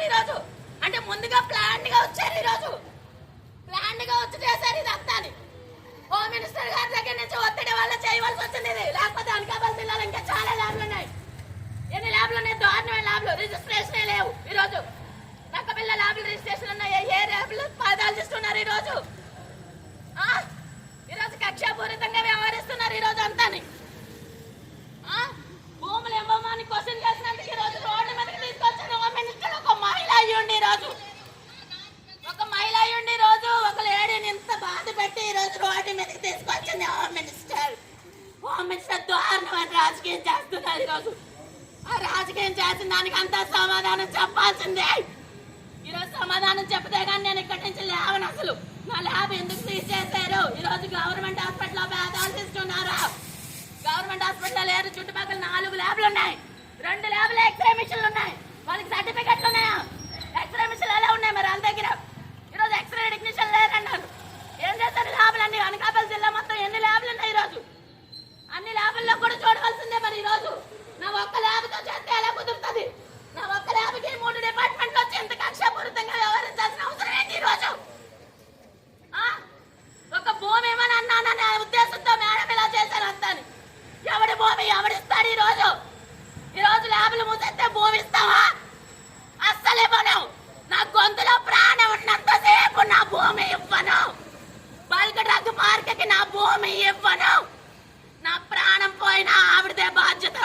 ఈరోజు అంటే ముందుగా ప్లాన్ గా వచ్చారు. ఈరోజు ప్లాన్ గా వచ్చి చేశారు ఇదంతా. హోమ్ మినిస్టర్ గారి దగ్గర నుంచి ఒత్తిడి వల్ల చేయవలసి వచ్చింది ఇది. లేకపోతే అనకాపల్లి జిల్లాలో ఇంకా చాలా ల్యాబ్లు ఉన్నాయి. ఎన్ని ల్యాబ్లు ఉన్నాయి? దారుణమైన ల్యాబ్లు. రిజిస్ట్రేషన్ లేవు ఈరోజు. నక్కపిల్ల ల్యాబ్లు రిజిస్ట్రేషన్ ఉన్నాయి. ఏ ల్యాబ్లు ఆలోచిస్తున్నారు ఈరోజు. ఈరోజు కక్షాపూరితంగా వ్యవహరిస్తున్నారు ఈరోజు అంతాని. భూములు ఇవ్వమని క్వశ్చన్ చేసినందుకు ఈరోజు రోడ్డు మీదకి తీసుకొచ్చిన హోమ్ మినిస్టర్ ఒక మహిళ అయ్యుండి ఈరోజు ఒక లేడీని ఇంత బాధ పెట్టి ఈరోజు రోడ్డు మీదకి తీసుకొచ్చింది హోమ్ మినిస్టర్. దారుణమైన రాజకీయం చేస్తున్నారు ఈరోజు. ఆ రాజకీయం చేసిన దానికి అంతా సమాధానం చెప్పాల్సిందే. ఈరోజు సమాధానం చెప్తే కానీ నేను ఇక్కడి నుంచి లేవను. అసలు నా ల్యాబ్ ఎందుకు తీసేశారు? ఈరోజు గవర్నమెంట్ హాస్పిటల్లో పేదాలు తీస్తున్నారా? గవర్నమెంట్ హాస్పిటల్ లేరు. చుట్టుపక్కల 4 ల్యాబ్లు ఉన్నాయి. 2 ల్యాబ్లు ఎక్స్రే మిషన్లు ఉన్నాయి. వాళ్ళకి సర్టిఫికెట్లు ఉన్నాయా? ఎక్స్రే మిషన్లు ఎలా ఉన్నాయి మరి వాళ్ళ దగ్గర? ఈరోజు ఎక్స్రే టెక్నీషియన్ లేరన్నారు. ఏం చేస్తారు ల్యాబ్లు అన్ని? అనకాపల్లి జిల్లా మొత్తం ఎన్ని ల్యాబ్లు ఉన్నాయి ఈరోజు? అన్ని ల్యాబుల్లో కూడా చూడవలసిందే. మరి ఈరోజు నా ఒక్క ల్యాబ్తో చేస్తే ఎలా కుదురుతుంది? నా ఒక్క ల్యాబ్కి 3 డిపార్ట్మెంట్లు వచ్చి ఎంత కక్షాపూరితంగా వ్యవహరించాల్సిన అవసరం ఏంటి ఈరోజు? ఒక భూమి ఏమని అన్నాననే ఉద్దేశంతో మేడం ఇలా చేశారు అంతాని. ఎవడి భూమి ఎవడిస్తాడు ఈరోజు? ఈరోజు ల్యాబ్లు మూసేస్తే భూమి ఇస్తావా? అస్సలు ఇవ్వను. నా గొంతులో ప్రాణం ఉన్నంతసేపు నా భూమి ఇవ్వను. బల్క్ డ్రగ్ పార్క్కి నా భూమి ఇవ్వను. నా ప్రాణం పోయినా ఆవిడదే బాధ్యత.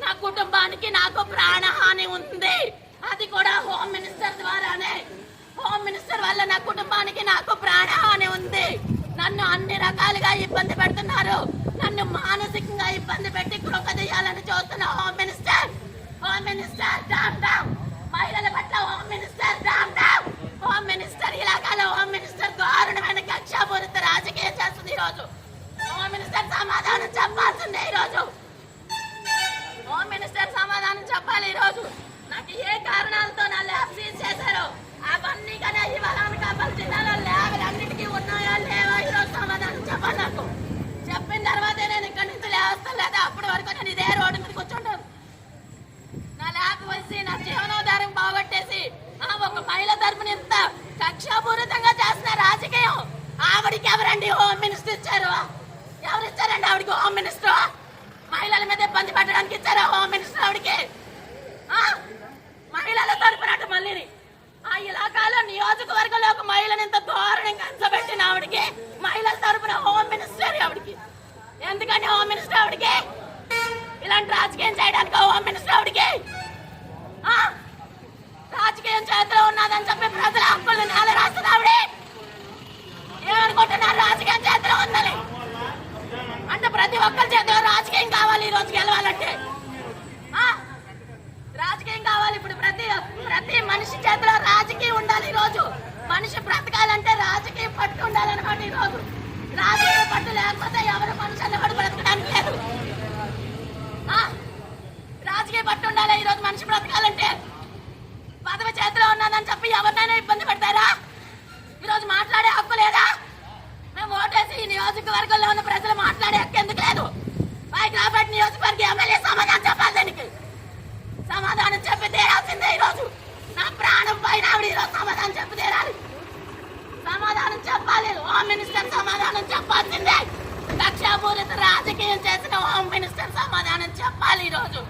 నా కుటుంబానికి నాకు ప్రాణహాని ఉంది. అది కూడా హోమ్ మినిస్టర్ ద్వారానే. హోమ్ మినిస్టర్ వల్ల నా కుటుంబానికి నాకు ప్రాణహాని ఉంది. నన్ను అన్ని రకాలుగా ఇబ్బంది పెడుతున్నారు. నన్ను మానసికంగా ఇబ్బంది పెట్టి కృంగదీయాలని చూస్తున్న హోమ్ మినిస్టర్ డామ్ డౌన్. మహిళల పట్ల home minister down down. Home minister ఇలాకాలో హోమ్ మినిస్టర్ దారుణమైన కక్షాపూరిత రాజకీయం చేస్తుంది ఈరోజు. హోమ్ మినిస్టర్ సమాధానం చెప్పాల్సిందే ఈరోజు. హోమ్ మినిస్టర్ సమాధానం చెప్పాలి ఈరోజు. నాకు ఏ కారణాలతో నా ల్యాబ్ సీజ్ చేశారో అవన్నీ కానీ ఇవాళ అనకాపల్లి జిల్లాలో ల్యాబ్లు అన్నిటికీ ఉన్నాయా లేవా ఈరోజు సమాధానం చెప్పాలి నాకు. చెప్పిన తర్వాతే నేను ఇక్కడి నుంచి లేస్తాను. లేదా అప్పటి వరకు నేను ఇదే రోడ్డు మీద కూర్చుంటాను. నా ల్యాబ్ వచ్చి నా జీవనోధారం బాగొట్టేసి ఒక మహిళ తరపున ఇంత కక్షాపూరితంగా చేస్తున్న రాజకీయం ఆవిడికి ఎవరండి హోమ్ మినిస్టర్ ఇచ్చారు? ఎవరు ఇచ్చారండి ఆవిడికి హోమ్ మినిస్టర్? మహిళల మీద ఇబ్బంది పెట్టడానికి ఇచ్చారా హోమ్ మినిస్టర్ ఆవిడికి? మహిళల తరపునట్టు మళ్ళీ ఆ ఇలాకాలో నియోజకవర్గంలో ఒక మహిళను ఇంత దారుణంగా అంచబెట్టిన ఆవిడికి మహిళల తరపున హోమ్ మినిస్టర్ ఆవిడికి. ఎందుకని హోమ్ మినిస్టర్ ఆవిడికి? ఇలాంటి రాజకీయం చేయడానికి హోమ్ మినిస్టర్ ఆవిడికి? రాజకీయం చేతిలో ఉన్నదని చెప్పి ప్రజల హక్కులు నేల రాస్తుంది ఆవిడ. ఏమనుకుంటున్నారు రాజకీయం చేతిలో ఉందని? అంటే ప్రతి ఒక్కరి చేతిలో రాజకీయం కావాలి ఈరోజు గెలవాలంటే. రాజకీయం కావాలి. ఇప్పుడు ప్రతి మనిషి చేతిలో రాజకీయం ఉండాలి ఈరోజు. మనిషి బ్రతకాలంటే రాజకీయ పట్టు ఉండాలన్నమాట ఈరోజు. రాజకీయ పట్టు లేకపోతే ఎవరు మనుషులు కూడా బ్రతకడానికి లేదు. రాజకీయ పట్టు ఉండాలి ఈరోజు మనిషి బ్రతకాలంటే. పదవి చేతిలో ఉన్నదని చెప్పి ఎవరినైనా ఇబ్బంది పెడతారా? ఈరోజు మాట్లాడే హక్కు లేదా? మేము ఓటేసి ఈ నియోజకవర్గంలో ఉన్న ప్రజలు మాట్లాడే హక్కు ఎందుకు లేదు? రాబర్ట్ నియోజకవర్గ ఎమ్మెల్యే సమాధానం చెప్పాలి. దానికి సమాధానం చెప్పి తీరాల్సిందే ఈరోజు. నా ప్రాణం పైన ఆవిడ ఈరోజు సమాధానం చెప్పి తీరాలి. సమాధానం చెప్పాలి. హోమ్ మినిస్టర్ సమాధానం చెప్పాల్సిందే. కక్షాపూరిత రాజకీయం చేసిన హోమ్ మినిస్టర్ సమాధానం చెప్పాలి ఈరోజు.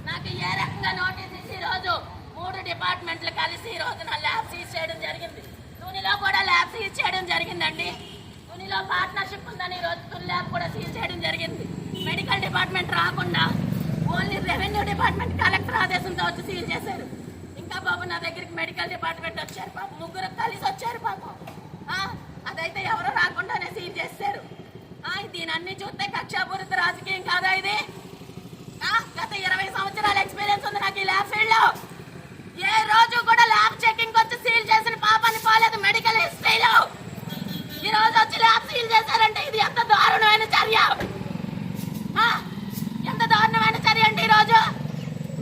నాకు ఏ రకంగా నోటీస్ ఇచ్చి ఈరోజు 3 డిపార్ట్మెంట్లు కలిసి ఈరోజు నా ల్యాబ్ సీజ్ చేయడం జరిగింది. తునిలో కూడా ల్యాబ్ సీజ్ చేయడం జరిగిందండి. తునిలో పార్ట్నర్షిప్ ఉందని ఈరోజు తుని ల్యాబ్ కూడా సీజ్ చేయడం జరిగింది. మెడికల్ డిపార్ట్మెంట్ రాకుండా ఓన్లీ రెవెన్యూ డిపార్ట్మెంట్ కలెక్టర్ ఆదేశంతో వచ్చి సీల్ చేశారు. ఇంకా బాబు నా దగ్గరికి మెడికల్ డిపార్ట్మెంట్ వచ్చారు పాపం. 3 కలిసి వచ్చారు పాపం. అదైతే ఎవరో రాకుండానే సీల్ చేశారు. దీని అన్ని చూస్తే కక్షాపూరిత రాజకీయం కాదా ఇది? గత 20 సంవత్సరాల ఎక్స్పీరియన్స్ ఉంది నాకు ఈ ల్యాబ్ ఫీల్డ్ లో. ఏ రోజు కూడా ల్యాబ్ చెకింగ్ వచ్చి సీల్ చేసిన పాపాన్ని పోలేదు మెడికల్ హిస్టరీలో. ఈ రోజు వచ్చి ల్యాబ్ సీల్ చేశారంటే ఇది ఎంత దారుణమైన చర్య! ఎంత దారుణమైన చర్య అంటే ఈరోజు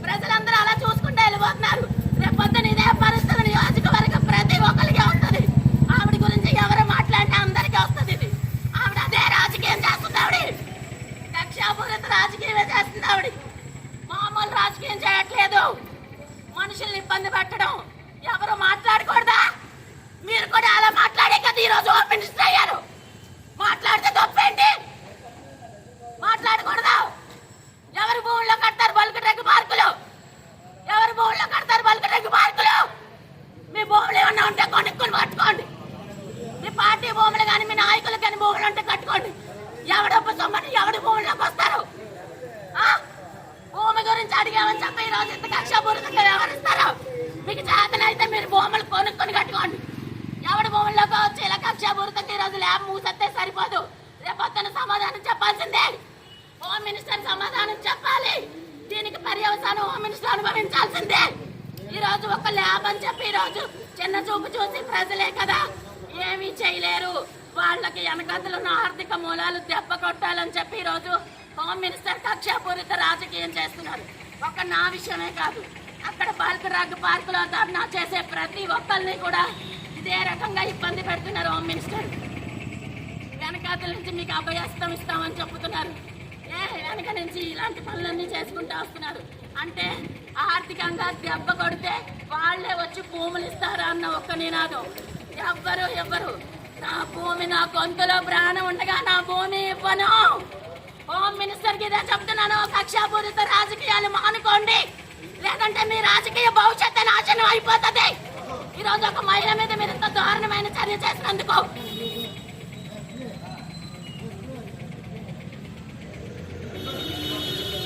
ప్రజలందరూ అలా చూసుకుంటే వెళ్ళిపోతున్నారు. రేపొద్దున ఇదే పరిస్థితి నియోజకవర్గం ప్రతి ఒక్కరికి వస్తుంది. ఆవిడ గురించి ఎవరు మాట్లాడినా అందరికీ వస్తుంది. ఇది ఆవిడ అదే రాజకీయం చేస్తుంది. ఆవిడ కక్షాపూరిత రాజకీయమే చేస్తుంది. ఆవిడ మామూలు రాజకీయం చేయట్లేదు. మనుషుల్ని ఇబ్బంది పెట్టడం, భూములు అంటే కట్టుకోండి. ఎవడొప్ప సొమ్మని ఎవడి భూముల్లోకి వస్తారు? భూమి గురించి అడిగామని చెప్పి ఈ రోజు ఇంత కక్షాపూరితంగా వ్యవహరిస్తారు. మీకు చేతనైతే మీరు భూములు కొనుక్కొని కట్టుకోండి. ఎవడి భూముల్లోకి వచ్చి ఇలా కక్షాపూరితంగా ఈ రోజు ల్యాబ్ మూసేస్తే సరిపోదు. రేపొద్దున సమాధానం చెప్పాల్సిందే. హోమ్ మినిస్టర్ సమాధానం చెప్పాలి. దీనికి పర్యవసానం హోమ్ మినిస్టర్ అనుభవించాల్సిందే. ఈ రోజు ఒక ల్యాబ్ అని చెప్పి ఈ రోజు చిన్న చూపు చూసి ప్రజలే కదా ఏమీ చేయలేరు, వాళ్ళకి వెనకతలు ఉన్న ఆర్థిక మూలాలు దెబ్బ కొట్టాలని చెప్పి ఈ రోజు హోమ్ మినిస్టర్ కక్షాపూరిత రాజకీయం చేస్తున్నారు. ఒక నా విషయమే కాదు, అక్కడ బాల్కరాగ్ పార్కులో ధర్నా చేసే ప్రతి ఒక్కరిని కూడా ఇదే రకంగా ఇబ్బంది పెడుతున్నారు. హోమ్ మినిస్టర్ వెనకాతల నుంచి మీకు అభయస్తం ఇస్తామని చెప్తున్నారు. వెనక నుంచి ఇలాంటి పనులన్నీ చేసుకుంటూ వస్తున్నారు. అంటే ఆర్థికంగా దెబ్బ కొడితే వాళ్లే వచ్చి భూములు ఇస్తారా అన్న ఒక్క నినాదం. ఎవ్వరు నా భూమి నా గొంతులో ప్రాణం ఉండగా నా భూమి ఇవ్వను. హోమ్ మినిస్టర్ కి ఇదే చెప్తున్నాను, కక్షాపూరిత రాజకీయాలు మానుకోండి, లేదంటే మీ రాజకీయ భవిష్యత్తు నాశనం అయిపోతుంది. ఈరోజు ఒక మహిళ మీద మీరు ఇంత దారుణమైన చర్య చేసినందుకు